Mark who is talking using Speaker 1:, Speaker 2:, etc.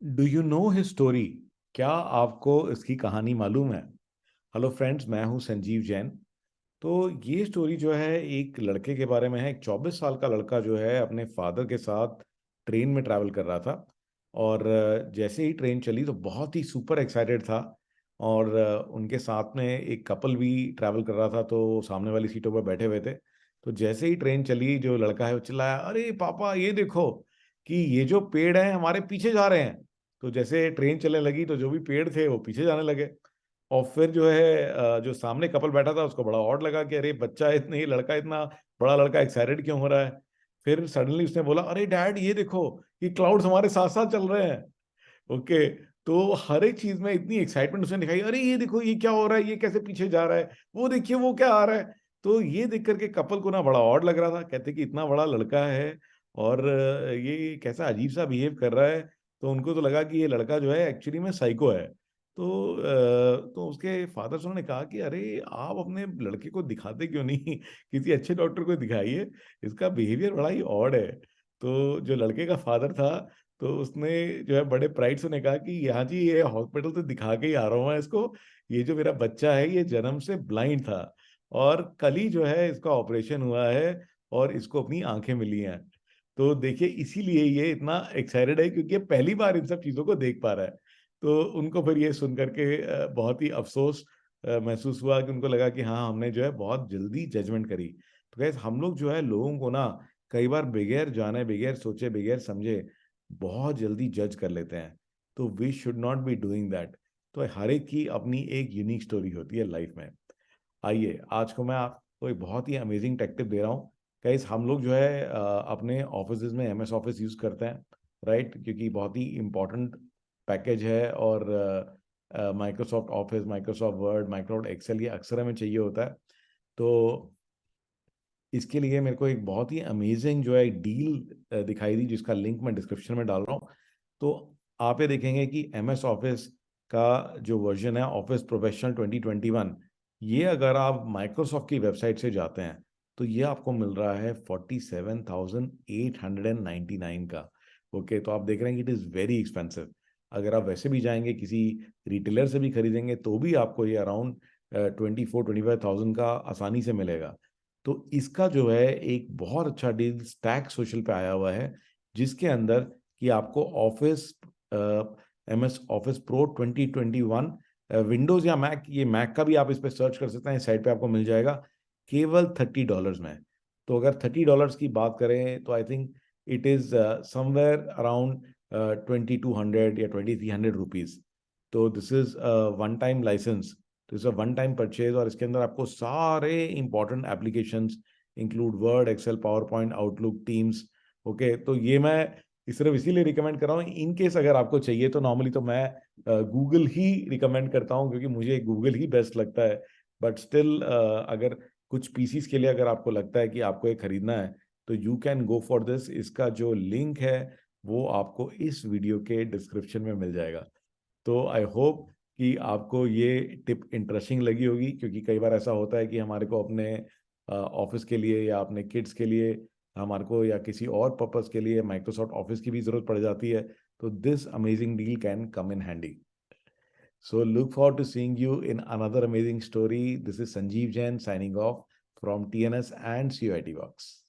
Speaker 1: Do you know his story? क्या आपको इसकी कहानी मालूम है? हेलो फ्रेंड्स, मैं हूं संजीव जैन। तो ये स्टोरी जो है एक लड़के के बारे में है। एक 24 साल का लड़का जो है अपने फादर के साथ ट्रेन में ट्रैवल कर रहा था। और जैसे ही ट्रेन चली तो बहुत ही सुपर एक्साइटेड था। और उनके साथ में एक कपल भी ट्रैवल कर रहा था, तो सामने वाली सीटों पर बैठे हुए थे। तो जैसे ही ट्रेन चली, जो लड़का है वो चिल्लाया, अरे पापा ये देखो कि ये जो पेड़ हैं हमारे पीछे जा रहे हैं। तो जैसे ट्रेन चलने लगी तो जो भी पेड़ थे वो पीछे जाने लगे। और फिर जो है जो सामने कपल बैठा था उसको बड़ा ऑड लगा कि अरे बच्चा इतने ही लड़का इतना बड़ा लड़का एक्साइटेड क्यों हो रहा है। फिर सडनली उसने बोला, अरे डैड ये देखो कि क्लाउड्स हमारे साथ साथ चल रहे हैं। ओके। तो हर एक चीज में इतनी एक्साइटमेंट उसने दिखाई, अरे ये देखो ये क्या हो रहा है, ये कैसे पीछे जा रहा है, वो देखिए वो क्या आ रहा है। तो ये देख करके कपल को ना बड़ा ऑड लग रहा था, कहते कि इतना बड़ा लड़का है और ये कैसा अजीब सा बिहेव कर रहा है। तो उनको तो लगा कि ये लड़का जो है एक्चुअली में साइको है। तो उसके फादर उन्होंने कहा कि अरे आप अपने लड़के को दिखाते क्यों नहीं किसी अच्छे डॉक्टर को दिखाइए, इसका बिहेवियर बड़ा ही ऑड है। तो जो लड़के का फादर था, तो उसने जो है बड़े प्राइड से ने कहा कि यहाँ जी ये हॉस्पिटल से दिखा के ही आ रहा हूँ मैं इसको। ये जो मेरा बच्चा है ये जन्म से ब्लाइंड था और कल ही जो है इसका ऑपरेशन हुआ है और इसको अपनी आंखें मिली हैं। तो देखिए इसीलिए ये इतना एक्साइटेड है क्योंकि ये पहली बार इन सब चीजों को देख पा रहा है। तो उनको फिर ये सुन करके बहुत ही अफसोस महसूस हुआ कि उनको लगा कि हाँ हमने जो है बहुत जल्दी जजमेंट करी। तो गैस हम लोग जो है लोगों को ना कई बार बगैर जाने बगैर सोचे बगैर समझे बहुत जल्दी जज कर लेते हैं। तो we should not be doing that. तो हर एक की अपनी एक यूनिक स्टोरी होती है लाइफ में। आइए आज को मैं आपको एक बहुत ही अमेजिंग टेक टिप दे रहा हूँ। गाइस हम लोग जो है अपने ऑफिस में एमएस ऑफिस यूज करते हैं, राइट? क्योंकि बहुत ही इंपॉर्टेंट पैकेज है। और Microsoft Office, Microsoft Word, Microsoft Excel ये अक्सर हमें चाहिए होता है। तो इसके लिए मेरे को एक बहुत ही अमेजिंग जो है डील दिखाई दी, जिसका लिंक मैं डिस्क्रिप्शन में डाल रहा हूँ। तो आप ये देखेंगे कि एम एस ऑफिस का जो वर्जन है ऑफिस प्रोफेशनल 2021, ये अगर आप माइक्रोसॉफ्ट की वेबसाइट से जाते हैं तो ये आपको मिल रहा है 47,899 का। ओके, तो आप देख रहे हैं कि इट इज़ वेरी एक्सपेंसिव। अगर आप वैसे भी जाएंगे किसी रिटेलर से भी खरीदेंगे तो भी आपको ये अराउंड 24-25,000 का आसानी से मिलेगा। तो इसका जो है एक बहुत अच्छा डील स्टैक सोशल पे आया हुआ है, जिसके अंदर कि आपको Office M S Office Pro 2021 Windows या मैक, ये मैक का भी आप इस पर सर्च कर सकते हैं, इस साइट पे आपको मिल जाएगा केवल $30 में। तो अगर $30 की बात करें तो I think it is somewhere around 2200 या 2300 रुपीज। तो this is one time licence, तो it's a one time purchase और इसके अंदर आपको सारे important applications include Word, Excel, PowerPoint, Outlook, Teams. Okay, तो ये मैं इस सिर्फ इसीलिए रिकमेंड कर रहा हूँ इन केस अगर आपको चाहिए। तो नॉर्मली तो मैं गूगल ही रिकमेंड करता हूँ क्योंकि मुझे गूगल ही बेस्ट लगता है। बट स्टिल अगर कुछ पीसीस के लिए अगर आपको लगता है कि आपको ये खरीदना है तो you can go for this. इसका जो लिंक है वो आपको इस वीडियो के डिस्क्रिप्शन में मिल जाएगा। तो आई होप कि आपको ये टिप इंटरेस्टिंग लगी होगी, क्योंकि कई बार ऐसा होता है कि हमारे को अपने ऑफिस के लिए या अपने किड्स के लिए, हमारे को या किसी और पर्पस के लिए माइक्रोसॉफ्ट ऑफिस की भी जरूरत पड़ जाती है। तो this amazing deal can come in handy. So look forward to seeing you in another amazing story. This is Sanjeev Jain signing off from TNS and CUIT Works.